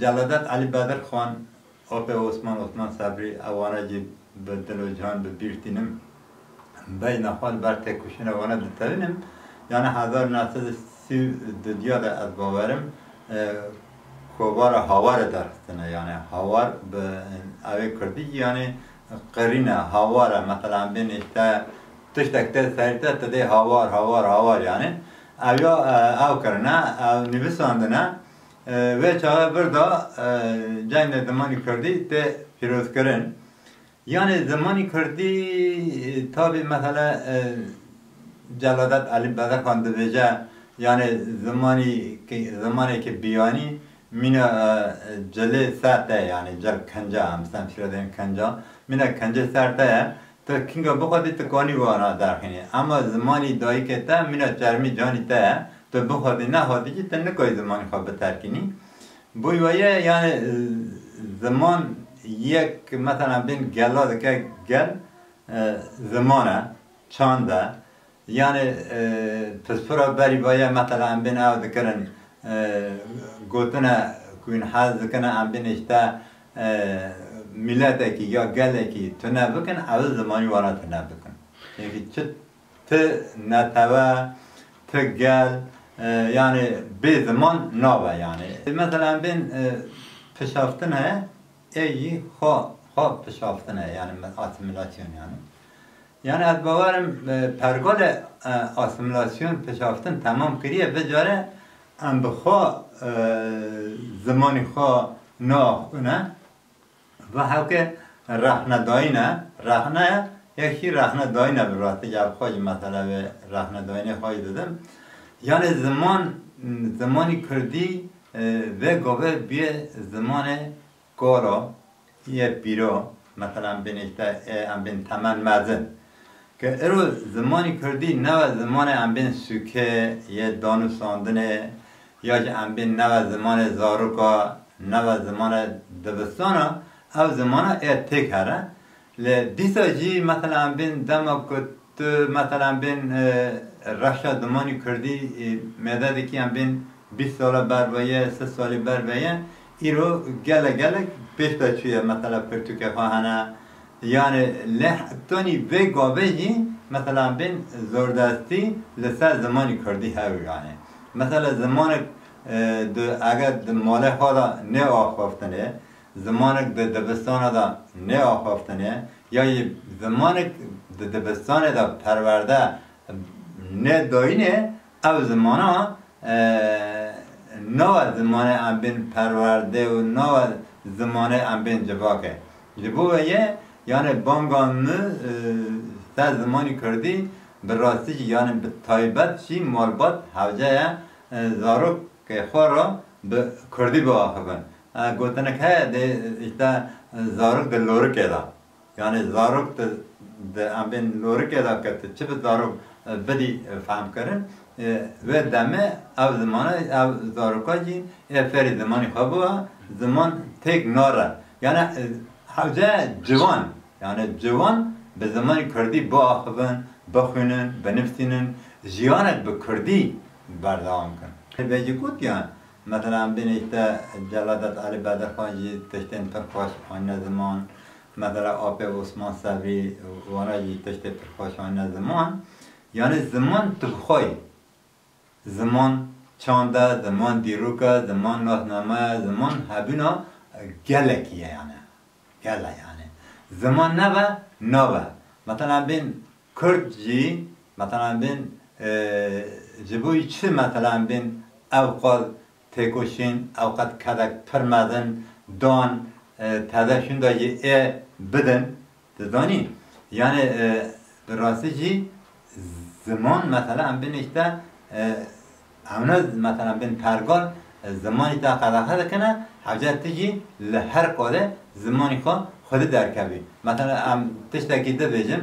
جلادت علی بدر خان آپ عثمان صبری اوانه جی به دل و جان به بیرتینم بین حال بر تکوشین اوانه دتبینم یعنی 1930 دیاد از باورم کوبار هاوار درختنه یعنی هاوار به اوی کردی یعنی قرینه هاواره مثلا بین اشته تشتکته سریته تده هاوار یعنی اویا او کرنه او نویساندنه و چاوه بردا جنگ زمانی کردی ته پیروز کرن یعنی زمانی کردی تابی مثلا جلادت علی بدر خان دویجه یعنی زمانی که بیانی مینا جله سرده یعنی جل کنجا هم سمشیره دیم کنجا مینا کنجا سرده تا کنگا بخوادی تکانی وانا درخینی اما زمانی دایی که تا مینا چرمی جانی تا تو بخوادی نه خواهدی که تا نکای زمانی خواه بترکینی بویویه یعنی زمان یک مثلا بین گلاد که گل زمانه چانده یعنی پسپرا بری باید مثلا بین او دکرن گوتنه کوین حاض دکنه ام بین اشتا ملته کی یا گله کی تنه بکن اول زمانی وانا تنه بکن یعنی چه ت نتوه ت گل یعنی به زمان ناوه یعنی مثلا بین پشافتنه ای خواه پشافتنه یعنی آسیمیلاسیون یعنی از باورم پرگال آسیمیلاسیون پشافتن تمام کریه بجاره ام بخواه زمانی خواه نه و هاوکه رخنه داینه یکی رخنه داینه براسته جب خواهی مثلا به رخنه داینه خواهی دادم یعنی زمانی کردی و گوه بیه زمان کارا یه بیرو مثلا بینیشته ام بین تمن مزن که ارو زمانی کردی نه زمان ام بین سوکه یه دانو ساندنه یا ام بین نه زمان زاروکا نه زمان دبستانا او زمان تک هره دیسا جی مثلا ام بین دما کت مثلا بین رشا زمانی کردی مدادی که ام بین 20 سال بر بایه 3 سالی بر بایه ایرو گله پیش تا چیه مثلا پرتوکه خواهنه یعنی لحتانی به گاوه جی مثلا بین زوردستی لسه زمانی کردی هاو یعنی مثلا زمان اگر ماله خواهد نه آخوافتنه زمان دبستان دا نه آخوافتنه یا زمان دبستان دا پرورده نه داینه او زمان ها نو زمان ام بین پرورده و نو زمان ام بین جواکه جبوه یعنی بانگان سه زمانی کردی به راستی یعنی به تایبت چی مالبات حوجه زاروک که خواه را به کردی با آخوان گوتنه که ایتا زاروک ده لورکه دا یعنی زاروک ده ام بین لورکه دا که چه به زاروک بدی فهم کرن و دمه او زمانه او زاروکا جی فری زمانی خواه بوا زمان تک ناره یعنی حوجه جوان یعنی جوان به زمانی کردی با آخوان بخونن بنفسینن جیانت به کردی بردوام کن بیجی کود یعنی مثلا بین ایتا جلادت علی بدر خان جی تشتین پرخواش آنه زمان مثلا آپ عثمان صبری وانا جی تشتین پرخواش آنه زمان یعنی زمان تبخوی زمان چانده زمان دیروکه زمان ناسنامه زمان هبینا گلکیه یعنی گله یعنی زمان نوه مثلا بین کرد جی مثلا بین جبوی چه مثلا بین اوقات تکوشین اوقات کدک پرمدن دان تدشون دا یه بدن دانی یعنی براستی جی زمان مثلا بین اشته همونه مثلا بین پرگال زمانی تا قدقه کنه حجت تجی لهر قاده زمانی خود درکبی مثلا تشتکی ده بیجم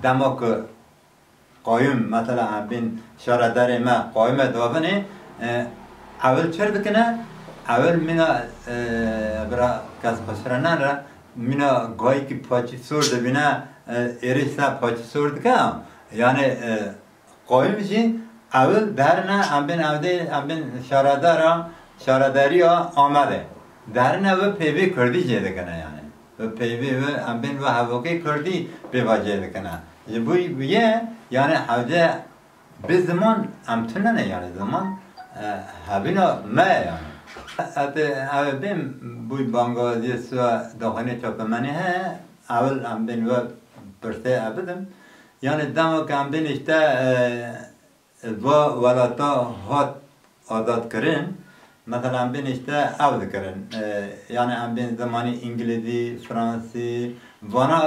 دما که قایم مثلا بین شاره در ما قایم دوابنه اول چر بکنه اول مینا برا کس خسرانان را مینا گاهی که پاچی سورد بینه ایریسا پاچی سورد که یعنی قایم جی اول درنه ام بین شاره دارا شارداری ها آمده در نه و پیوی کردی جیده کنه یعنی و پیوی و امبین و هواکی کردی بواجه کنه بوی بیه یعنی حوجه به زمان امتنه نه یعنی زمان هبینا ما یعنی اول بیم بوی بانگازی سوا داخلی چاپمانی ها اول امبین و برسه ابدم یعنی دمو که امبین اشته و ولاتا هات آزاد کردن مثلا امبین اشته عوض کردن یعنی امبین زمانی انگلیسی فرانسی وانا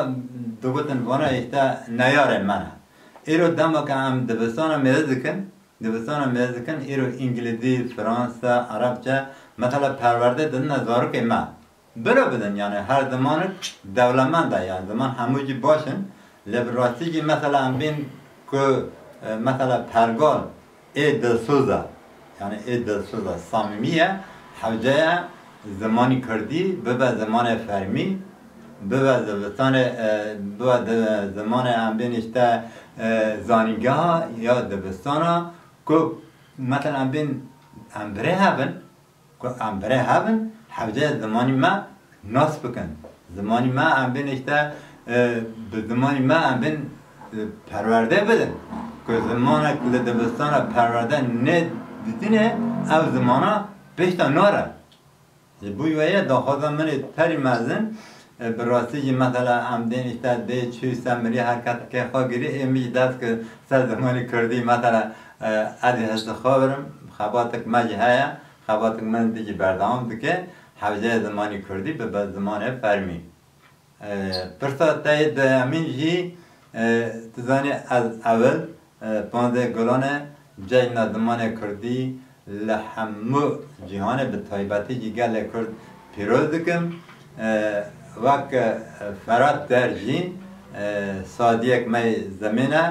دوگتن وانا اشته نیاره منه ایرو دمو که ام دبستان میزدکن ایرو انگلیسی فرانسه عربچه مثلا پرورده دن نزارو که ما برو بدن یعنی هر زمان دولمنده یعنی زمان هموجی باشن لبراستی که مثلا امبین که مثلا پرگال ای دلسوزه یعنی ای دلسوزه صمیمیه حوجه زمانی کردی ببه زمان فرمی ببه زمان امبین اشته زانیگه ها یا دبستان ها که مثلا امبین امبره هبن حوجه زمانی ما ناس بکن زمانی ما امبین اشته به زمانی ما امبین پرورده بدن که زمانه که دبستان پرورده نه دیدینه او زمانه پیشتا ناره بویویه داخوازم من تری مزن براستی مثلا امدین اشته ده چوی سمری حرکت که خواه گیری امیج دست که سر زمانی کردی مثلا ادی هست خواه خباتک مجه هیا خباتک من دیگه بردام دکه حوجه زمانی کردی به زمان فرمی پرسا تایید امین جی تزانی از اول پانده گلانه جاینا زمان کردی لحمو جهان به طایبتی جیگل کرد پیروز دکم وک فرات در جین سادیک می زمینه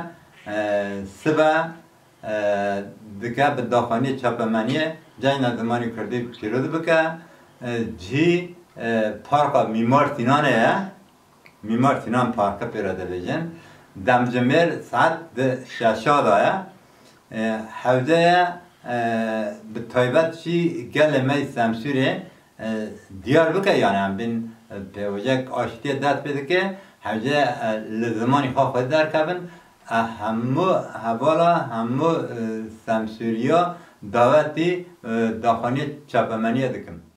سبا دکه به داخانی چاپمانیه جاینا زمانی کردی پیروز بکه جی پارکا میمار تینانه میمار تینان پارکا پیراده بیجن دمجمر ساعت شاشا دایا حوزه به طایبت چی گل می سمسوره دیار بکه یعنی هم بین به وجه آشتی دست بده که حوزه لزمانی خواه در کبن همو حوالا همو سمسوریا دعوتی داخانی چاپمانیه دکن